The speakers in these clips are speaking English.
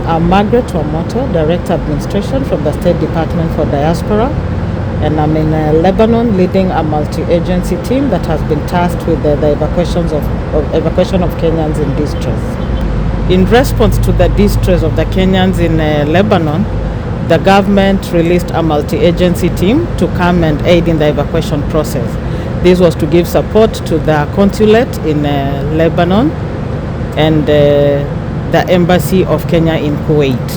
I'm Margaret Wamoto, Director Administration from the State Department for Diaspora, and I'm in Lebanon leading a multi-agency team that has been tasked with the evacuation of Kenyans in distress. In response to the distress of the Kenyans in Lebanon, the government released a multi-agency team to come and aid in the evacuation process. This was to give support to the consulate in Lebanon and the Embassy of Kenya in Kuwait.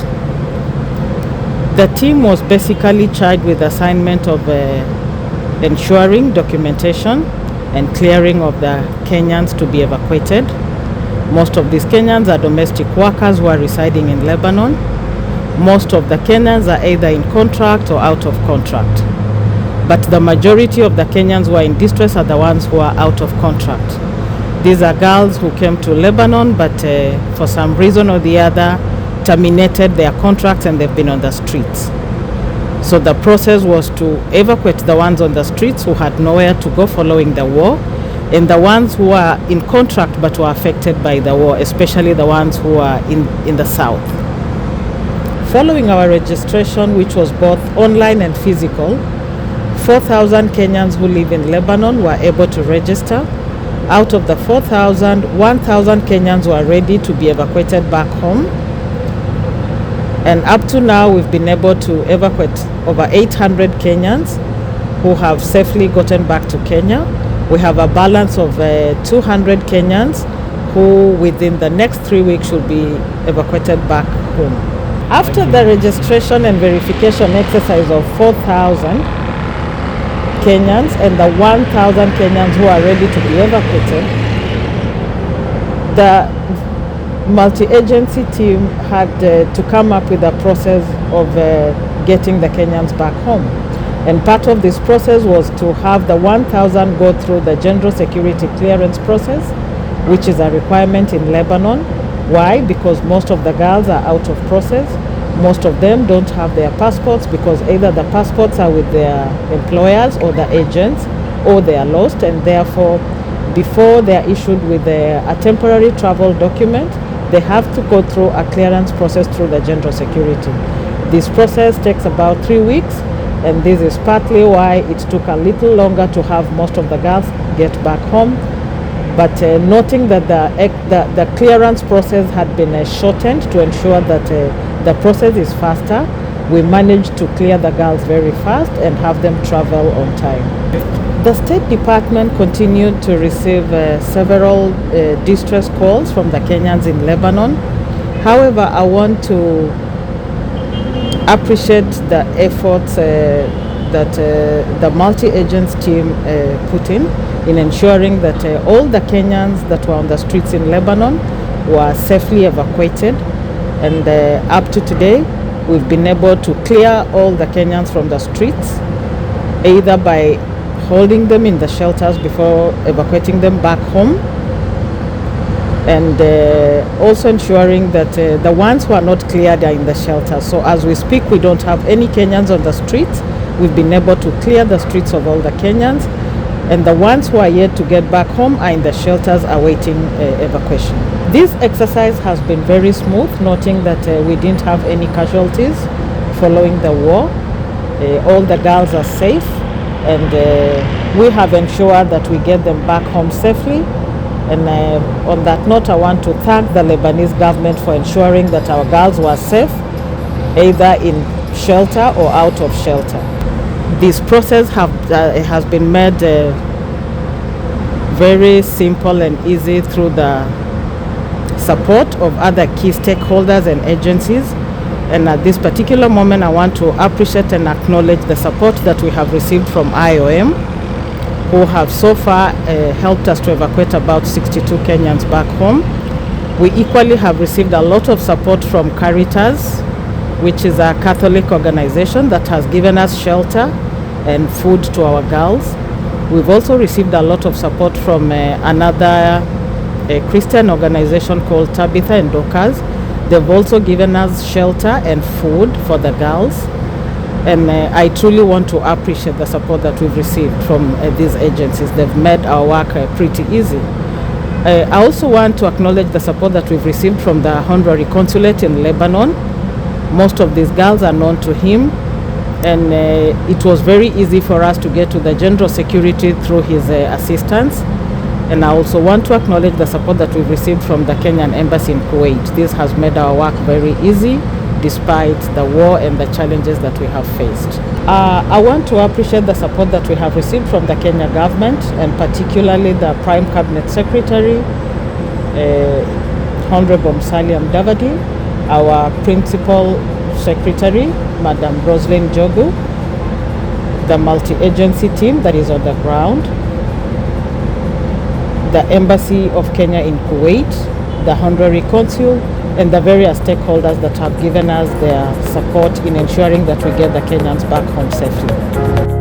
The team was basically charged with the assignment of ensuring documentation and clearing of the Kenyans to be evacuated. Most of these Kenyans are domestic workers who are residing in Lebanon. Most of the Kenyans are either in contract or out of contract. But the majority of the Kenyans who are in distress are the ones who are out of contract. These are girls who came to Lebanon but for some reason or the other terminated their contracts and they've been on the streets. So the process was to evacuate the ones on the streets who had nowhere to go following the war, and the ones who are in contract but were affected by the war, especially the ones who are in the south. Following our registration, which was both online and physical, 4,000 Kenyans who live in Lebanon were able to register. Out of the 4,000, 1,000 Kenyans were ready to be evacuated back home. And up to now, we've been able to evacuate over 800 Kenyans who have safely gotten back to Kenya. We have a balance of 200 Kenyans who within the next 3 weeks should be evacuated back home. After the registration and verification exercise of 4,000 Kenyans and the 1,000 Kenyans who are ready to be evacuated, the multi-agency team had to come up with a process of getting the Kenyans back home. And part of this process was to have the 1,000 go through the general security clearance process, which is a requirement in Lebanon. Why? Because most of the girls are out of process. Most of them don't have their passports because either the passports are with their employers or the agents, or they are lost, and therefore before they are issued with a temporary travel document, they have to go through a clearance process through the general security. This process takes about 3 weeks, and this is partly why it took a little longer to have most of the girls get back home. But noting that the clearance process had been shortened to ensure that the process is faster, we managed to clear the girls very fast and have them travel on time. The State Department continued to receive several distress calls from the Kenyans in Lebanon. However, I want to appreciate the efforts that the multi-agents team put in ensuring that all the Kenyans that were on the streets in Lebanon were safely evacuated. And up to today, we've been able to clear all the Kenyans from the streets, either by holding them in the shelters before evacuating them back home, and also ensuring that the ones who are not cleared are in the shelters. So as we speak, we don't have any Kenyans on the streets. We've been able to clear the streets of all the Kenyans, and the ones who are yet to get back home are in the shelters awaiting evacuation. This exercise has been very smooth, noting that we didn't have any casualties following the war. All the girls are safe, and we have ensured that we get them back home safely. And on that note, I want to thank the Lebanese government for ensuring that our girls were safe, either in shelter or out of shelter. This process has been made very simple and easy through the support of other key stakeholders and agencies. And at this particular moment, I want to appreciate and acknowledge the support that we have received from IOM, who have so far helped us to evacuate about 62 Kenyans back home. We equally have received a lot of support from Caritas, which is a Catholic organization that has given us shelter and food to our girls. We've also received a lot of support from another Christian organization called Tabitha and Dorcas. They've also given us shelter and food for the girls. And I truly want to appreciate the support that we've received from these agencies. They've made our work pretty easy. I also want to acknowledge the support that we've received from the Honorary Consulate in Lebanon. Most of these girls are known to him, and it was very easy for us to get to the General Security through his assistance. And I also want to acknowledge the support that we've received from the Kenyan Embassy in Kuwait. This has made our work very easy despite the war and the challenges that we have faced. I want to appreciate the support that we have received from the Kenya government, and particularly the Prime Cabinet Secretary, Honorable Musalia Mudavadi, our Principal Secretary, Madam Roslyn Jogu, the multi-agency team that is on the ground, the Embassy of Kenya in Kuwait, the Honorary Consul, and the various stakeholders that have given us their support in ensuring that we get the Kenyans back home safely.